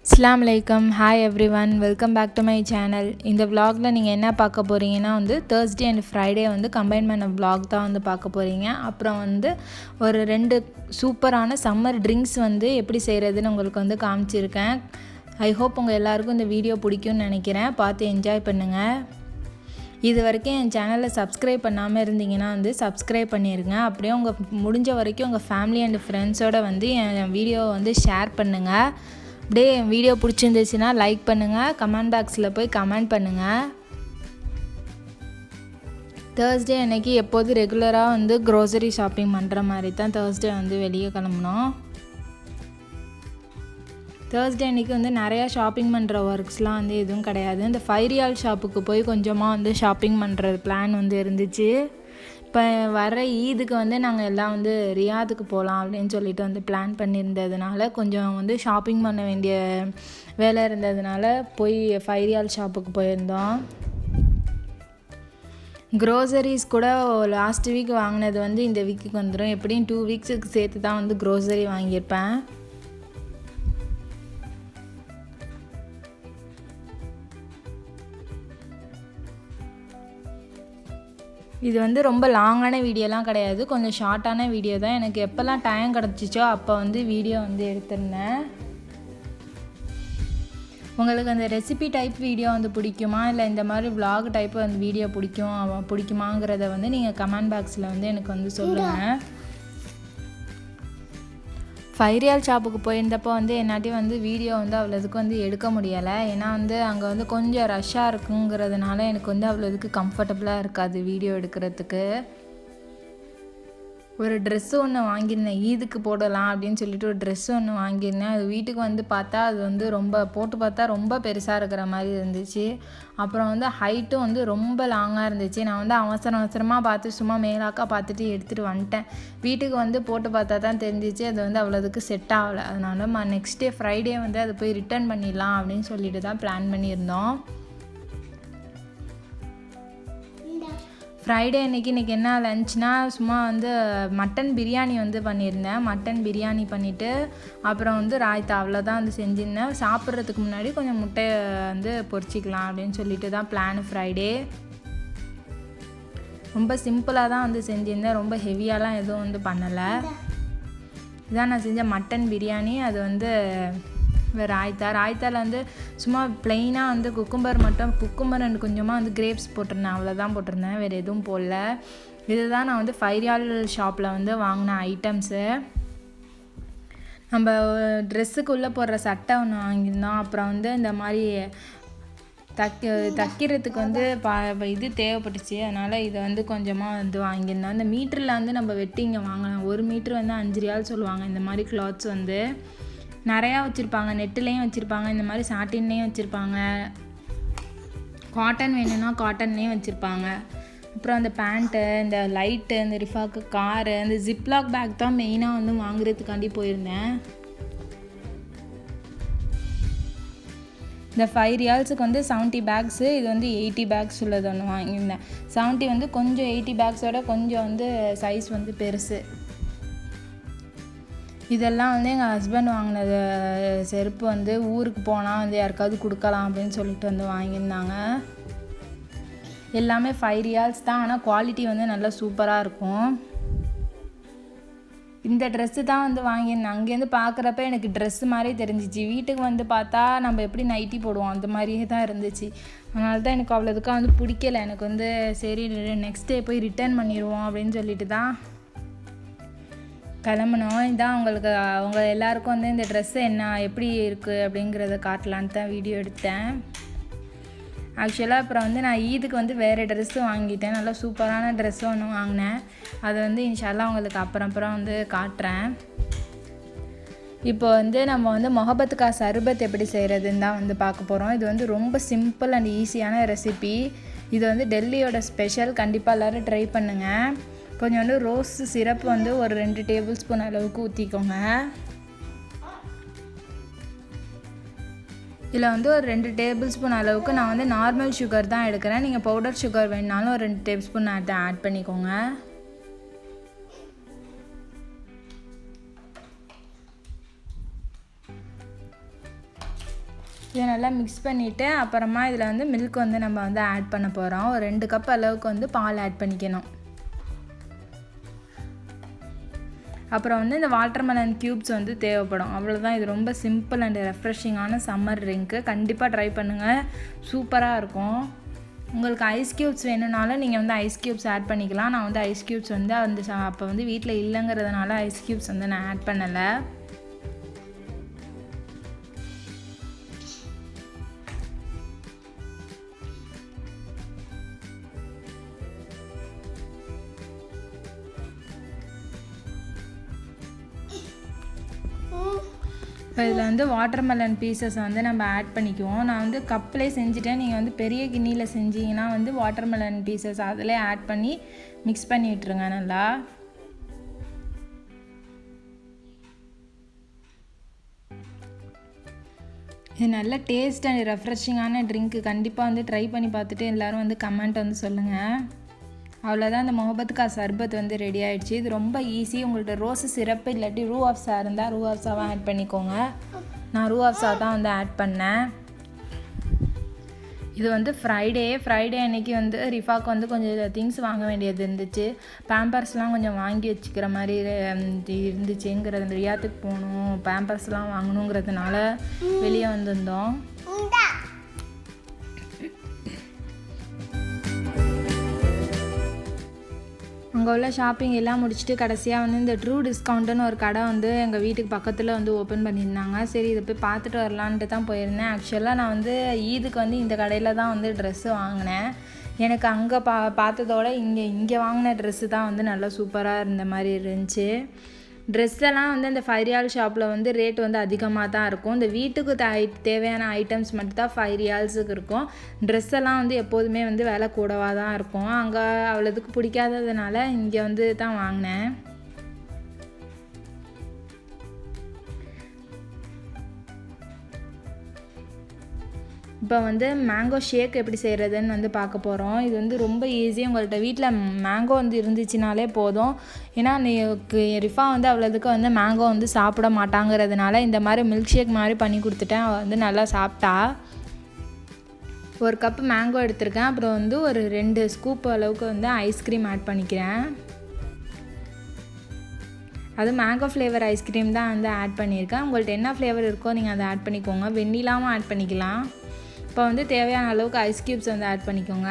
அஸ்ஸலாமு அலைக்கும். Hi everyone, welcome back to my channel. இந்த vlogல நீங்கள் என்ன பார்க்க போகிறீங்கன்னா தேர்ஸ்டே அண்ட் ஃப்ரைடே கம்பைன் பண்ண vlog தான் பார்க்க போகிறீங்க. அப்புறம் ஒரு 2 சூப்பரான சம்மர் ட்ரிங்க்ஸ் எப்படி செய்கிறதுன்னு உங்களுக்கு காமிச்சிருக்கேன். ஐ ஹோப் உங்கள் எல்லாருக்கும் இந்த வீடியோ பிடிக்கும்னு நினைக்கிறேன். பார்த்து என்ஜாய் பண்ணுங்கள். இது வரைக்கும் என் சேனலில் சப்ஸ்கிரைப் பண்ணாமல் இருந்தீங்கன்னா சப்ஸ்கிரைப் பண்ணிடுங்க. அப்படியே முடிஞ்ச வரைக்கும் உங்கள் ஃபேமிலி அண்ட் ஃப்ரெண்ட்ஸோடு என் வீடியோவை ஷேர் பண்ணுங்கள். அப்படியே என் வீடியோ பிடிச்சிருந்துச்சுன்னா லைக் பண்ணுங்கள், கமெண்ட் பாக்ஸில் போய் கமெண்ட் பண்ணுங்கள். தேர்ஸ்டே அன்றைக்கி எப்போதும் ரெகுலராக க்ரோசரி ஷாப்பிங் பண்ணுற மாதிரி தான் தேர்ஸ்டே வெளியே கிளம்புனோம். தேர்ஸ்டே அன்றைக்கி நிறையா ஷாப்பிங் பண்ணுற ஒர்க்ஸ்லாம் எதுவும் கிடையாது. இந்த ஃபைரியால் ஷாப்புக்கு போய் கொஞ்சமாக ஷாப்பிங் பண்ணுற பிளான் இருந்துச்சு. இப்போ வர ஈதுக்கு நாங்கள் எல்லாம் ரியாதுக்கு போகலாம் அப்படின்னு சொல்லிட்டு பிளான் பண்ணியிருந்ததுனால கொஞ்சம் ஷாப்பிங் பண்ண வேண்டிய வேலை இருந்ததுனால போய் ஃபைரியால் ஷாப்புக்கு போயிருந்தோம். க்ரோசரிஸ் கூட லாஸ்ட் வீக் வாங்கினது இந்த வீக்குக்கு வந்துடும். எப்படியும் 2 வீக்ஸுக்கு சேர்த்து தான் க்ரோசரி வாங்கியிருப்பேன். இது ரொம்ப லாங்கான வீடியோலாம் கிடையாது, கொஞ்சம் ஷார்ட்டான வீடியோ தான். எனக்கு எப்போல்லாம் டைம் கிடச்சிச்சோ அப்போ வீடியோ எடுத்திருந்தேன். உங்களுக்கு அந்த ரெசிபி டைப் வீடியோ பிடிக்குமா, இல்லை இந்த மாதிரி vlog டைப் வீடியோ பிடிக்குமாங்கிறத நீங்கள் கமெண்ட் பாக்ஸில் எனக்கு சொல்லுங்கள். ஃபைரியால் ஷாப்புக்கு போயிருந்தப்போ என்னாட்டி வீடியோ அவ்வளோதுக்கு எடுக்க முடியலை. ஏன்னா அங்கே கொஞ்சம் ரஷ்ஷாக இருக்குங்கிறதுனால எனக்கு அவ்வளோதுக்கு கம்ஃபர்டபுளாக இருக்காது வீடியோ எடுக்கிறதுக்கு. ஒரு ட்ரெஸ்ஸு ஒன்று வாங்கியிருந்தேன், ஈதுக்கு போடலாம் அப்படின்னு சொல்லிட்டு ஒரு ட்ரெஸ்ஸு ஒன்று வாங்கியிருந்தேன். அது வீட்டுக்கு பார்த்தா அது ரொம்ப போட்டு பார்த்தா ரொம்ப பெருசாக இருக்கிற மாதிரி இருந்துச்சு. அப்புறம் ஹைட்டும் ரொம்ப லாங்காக இருந்துச்சு. நான் அவசரமாக பார்த்து சும்மா மேலாக்கா பார்த்துட்டு எடுத்துகிட்டு வந்துட்டேன். வீட்டுக்கு போட்டு பார்த்தா தான் தெரிஞ்சிச்சு அது அவ்வளோதுக்கு செட் ஆகலை. அதனால நெக்ஸ்ட் டே ஃப்ரைடே அதை போய் ரிட்டர்ன் பண்ணிடலாம் அப்படின்னு சொல்லிட்டு தான் பிளான் பண்ணியிருந்தோம். ஃப்ரைடே இன்றைக்கி என்ன லன்ச்னா சும்மா மட்டன் பிரியாணி பண்ணியிருந்தேன். மட்டன் பிரியாணி பண்ணிவிட்டு அப்புறம் ராய்த்தா அவ்வளோதான் செஞ்சுருந்தேன். சாப்பிட்றதுக்கு முன்னாடி கொஞ்சம் முட்டையை பொரிச்சிக்கலாம் அப்படின்னு சொல்லிட்டு தான் பிளான் ஃப்ரைடே. ரொம்ப சிம்பிளாக தான் செஞ்சுருந்தேன், ரொம்ப ஹெவியாலாம் எதுவும் பண்ணலை. இதான் நான் செஞ்ச மட்டன் பிரியாணி. அது ராய்த்தாவில் சும்மா ப்ளெயினாக குக்கும்பர் அண்ட் கொஞ்சமாக கிரேப்ஸ் போட்டிருந்தேன், அவ்வளோதான் போட்டிருந்தேன், வேறு எதுவும் போடல. இதுதான் நான் ஃபைரியால் ஷாப்பில் வாங்கின ஐட்டம்ஸு. நம்ம ட்ரெஸ்ஸுக்குள்ளே போடுற சட்டை ஒன்று வாங்கியிருந்தோம். அப்புறம் இந்த மாதிரி தைக்கிறதுக்கு இது தேவைப்பட்டுச்சு. அதனால் இதை கொஞ்சமாக வாங்கியிருந்தோம். இந்த மீட்டரில் நம்ம வெட்டிங்க வாங்கலாம். 1 மீட்ரு 5 ரியால் சொல்லுவாங்க. இந்த மாதிரி கிளாத்ஸ் நிறையா வச்சுருப்பாங்க, நெட்டுலேயும் வச்சுருப்பாங்க, இந்த மாதிரி சாட்டின்லேயும் வச்சுருப்பாங்க, காட்டன் வேணும்னா காட்டன்லேயும் வச்சுருப்பாங்க. அப்புறம் அந்த பேண்ட்டு, இந்த லைட்டு, இந்த ரிஃபாக்கு காரு, இந்த ஜிப்லாக் பேக் தான் மெயினாக வாங்குறதுக்காண்டி போயிருந்தேன். இந்த 5 ரியால்ஸுக்கு 70 பேக்ஸு, இது 80 பேக்ஸ் உள்ளது ஒன்று வாங்கியிருந்தேன். 70 கொஞ்சம் 80 பேக்ஸோட கொஞ்சம் சைஸ் பெருசு. இதெல்லாம் எங்கள் ஹஸ்பண்ட் வாங்கினது செருப்பு ஊருக்கு போனால் யாருக்காவது கொடுக்கலாம் அப்படின்னு சொல்லிட்டு வாங்கியிருந்தாங்க. எல்லாமே 5 ரியால்ஸ் தான், ஆனால் குவாலிட்டி நல்லா சூப்பராக இருக்கும். இந்த ட்ரெஸ்ஸு தான் வாங்கியிருந்தேன். அங்கேருந்து பார்க்குறப்ப எனக்கு ட்ரெஸ்ஸு மாதிரி தெரிஞ்சிச்சு. வீட்டுக்கு பார்த்தா நம்ம எப்படி நைட்டி போடுவோம் அந்த மாதிரியே தான் இருந்துச்சு. அதனால தான் எனக்கு அவ்வளோதுக்காக பிடிக்கலை. எனக்கு சரி நெக்ஸ்ட் டே போய் ரிட்டர்ன் பண்ணிடுவோம் அப்படின்னு சொல்லிட்டு தான் கிளம்புனோம். இதான் அவங்க எல்லாேருக்கும் இந்த ட்ரெஸ்ஸு எப்படி இருக்குது அப்படிங்கிறத காட்டலான்ட்டு தான் வீடியோ எடுத்தேன். ஆக்சுவலாக அப்புறம் நான் ஈதுக்கு வேறு ட்ரெஸ்ஸு வாங்கிட்டேன். நல்லா சூப்பரான ட்ரெஸ்ஸு ஒன்று வாங்கினேன். அது இன்ஷால்லா உங்களுக்கு அப்புறம் காட்டுறேன். இப்போ நம்ம மொஹபத்துக்கா சர்பத் எப்படி செய்கிறதுன்னு தான் பார்க்க போகிறோம். இது ரொம்ப சிம்பிள் அண்ட் ஈஸியான ரெசிபி. இது டெல்லியோட ஸ்பெஷல். கண்டிப்பாக எல்லோரும் ட்ரை பண்ணுங்கள். கொஞ்சம் ரோஸ் சிரப் ஒரு 2 டேபிள் ஸ்பூன் அளவுக்கு ஊற்றிக்கோங்க. இதில் ஒரு 2 டேபிள் ஸ்பூன் அளவுக்கு நான் நார்மல் சுகர் தான் எடுக்கிறேன். நீங்கள் பவுடர் சுகர் வேணுனாலும் ஒரு 2 டேபிள் ஸ்பூன் ஆட் பண்ணிக்கோங்க. இதை நல்லா மிக்ஸ் பண்ணிவிட்டு அப்புறமா இதில் வந்து மில்க் வந்து நம்ம வந்து ஆட் பண்ண போகிறோம். ஒரு 2 கப் அளவுக்கு வந்து பால் ஆட் பண்ணிக்கணும். அப்புறம் வந்து இந்த வாட்டர்மெலன் க்யூப்ஸ் வந்து தேவைப்படும். அவ்வளோதான். இது ரொம்ப சிம்பிள் அண்ட் ரெஃப்ரெஷிங்கான சம்மர் ட்ரிங்க்கு. கண்டிப்பாக ட்ரை பண்ணுங்கள், சூப்பராக இருக்கும். உங்களுக்கு ஐஸ் க்யூப்ஸ் வேணும்னாலும் நீங்கள் வந்து ஐஸ் க்யூப்ஸ் ஆட் பண்ணிக்கலாம். நான் வந்து ஐஸ் க்யூப்ஸ் வந்து அப்போ வந்து வீட்டில் இல்லைங்கிறதுனால ஐஸ் க்யூப்ஸ் வந்து நான் ஆட் பண்ணலை. இப்போ இதில் வந்து வாட்டர்மெலன் பீசஸ் வந்து நம்ம ஆட் பண்ணிக்குவோம். நான் வந்து கப்பிலே செஞ்சுட்டேன். நீங்கள் வந்து பெரிய கிண்ணியில் செஞ்சீங்கன்னா வந்து வாட்டர்மெலன் பீசஸ் அதிலே ஆட் பண்ணி மிக்ஸ் பண்ணி விட்டுருங்க நல்லா. இது நல்ல டேஸ்ட் அண்ட் ரெஃப்ரெஷிங்கான ட்ரிங்க்கு. கண்டிப்பாக வந்து ட்ரை பண்ணி பார்த்துட்டு எல்லோரும் வந்து கமெண்ட் வந்து சொல்லுங்கள். அவ்வளோதான், இந்த முகபத்துக்கா சர்பத் வந்து ரெடி ஆகிடுச்சு. இது ரொம்ப ஈஸி. உங்கள்கிட்ட ரோஸு சிரப்பு இல்லாட்டி ரூ ஆஃப்ஸா இருந்தால் ரூ ஆஃப்ஸாவாக ஆட் பண்ணிக்கோங்க. நான் ரூ ஆஃப்ஸா தான் வந்து ஆட் பண்ணேன். இது வந்து ஃப்ரைடே அன்றைக்கி வந்து ரிஃபாக்கு வந்து கொஞ்சம் திங்ஸ் வாங்க வேண்டியது இருந்துச்சு. பேம்பர்ஸ்லாம் கொஞ்சம் வாங்கி வச்சுக்கிற மாதிரி இருந்துச்சுங்கிறது, ரியாத்துக்கு போகணும், பேம்பர்ஸ்லாம் வாங்கணுங்கிறதுனால வெளியே வந்திருந்தோம். அங்கே உள்ள ஷாப்பிங் எல்லாம் முடிச்சுட்டு கடைசியாக வந்து இந்த ட்ரூ டிஸ்கவுண்ட்டுன்னு ஒரு கடை வந்து எங்கள் வீட்டுக்கு பக்கத்தில் வந்து ஓப்பன் பண்ணியிருந்தாங்க. சரி, இதை போய் பார்த்துட்டு வரலான்ட்டு தான் போயிருந்தேன். ஆக்சுவலாக நான் வந்து ஈதுக்கு வந்து இந்த கடையில் தான் வந்து ட்ரெஸ்ஸு வாங்கினேன். எனக்கு அங்கே பார்த்ததோட இங்கே வாங்கின ட்ரெஸ்ஸு தான் வந்து நல்லா சூப்பராக இருந்த மாதிரி இருந்துச்சு. ட்ரெஸ்ஸெல்லாம் வந்து இந்த 5 ரியால் ஷாப்பில் வந்து ரேட் வந்து அதிகமாக தான் இருக்கும். இந்த வீட்டுக்கு தேவையான ஐட்டம்ஸ் மட்டும் தான் 5 ரியால்ஸுக்கு இருக்கும். ட்ரெஸ்ஸெல்லாம் வந்து எப்போதுமே வந்து விலை கூடவாக தான் இருக்கும். அங்கே அவ்வளோதுக்கு பிடிக்காததுனால இங்கே வந்து தான் வாங்கினேன். இப்போ வந்து மேங்கோ ஷேக் எப்படி செய்கிறதுன்னு வந்து பார்க்க போகிறோம். இது வந்து ரொம்ப ஈஸி. உங்கள்கிட்ட வீட்டில் மேங்கோ வந்து இருந்துச்சுனாலே போதும். ஏன்னா ரிஃபா வந்து அவ்வளோதுக்கு வந்து மேங்கோ வந்து சாப்பிட மாட்டாங்கிறதுனால இந்த மாதிரி மில்க் ஷேக் மாதிரி பண்ணி கொடுத்துட்டேன். அவள் வந்து நல்லா சாப்பிட்டா. 1 கப்பு மேங்கோ எடுத்திருக்கேன். அப்புறம் வந்து ஒரு 2 ஸ்கூப் அளவுக்கு வந்து ஐஸ்கிரீம் ஆட் பண்ணிக்கிறேன். அது மேங்கோ ஃப்ளேவர் ஐஸ்கிரீம் தான் வந்து ஆட் பண்ணியிருக்கேன். உங்கள்கிட்ட என்ன ஃப்ளேவர் இருக்கோ நீங்கள் அதை ஆட் பண்ணிக்கோங்க. வெண்ணிலாவும் ஆட் பண்ணிக்கலாம். இப்போ வந்து தேவையான அளவுக்கு ஐஸ் க்யூப்ஸ் வந்து ஆட் பண்ணிக்கோங்க.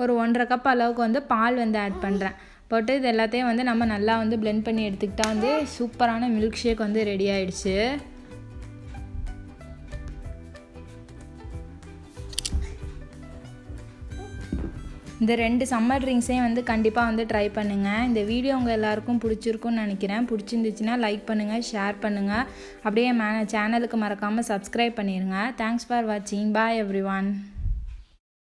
ஒரு 1.5 கப் அளவுக்கு வந்து பால் வந்து ஆட் பண்ணுறேன். போட்டு இது எல்லாத்தையும் வந்து நம்ம நல்லா வந்து பிளெண்ட் பண்ணி எடுத்துக்கிட்டால் வந்து சூப்பரான மில்க் ஷேக் வந்து ரெடி ஆகிடுச்சு. இந்த 2 சம்மர் ட்ரிங்க்ஸையும் வந்து கண்டிப்பாக வந்து ட்ரை பண்ணுங்கள். இந்த வீடியோ உங்கள் எல்லாருக்கும் பிடிச்சிருக்குன்னு நினைக்கிறேன். பிடிச்சிருந்துச்சுன்னா லைக் பண்ணுங்கள், ஷேர் பண்ணுங்கள். அப்படியே சேனலுக்கு மறக்காமல் சப்ஸ்கிரைப் பண்ணிடுங்க. தேங்க்ஸ் ஃபார் வாட்சிங். பாய் எவ்ரிவான்.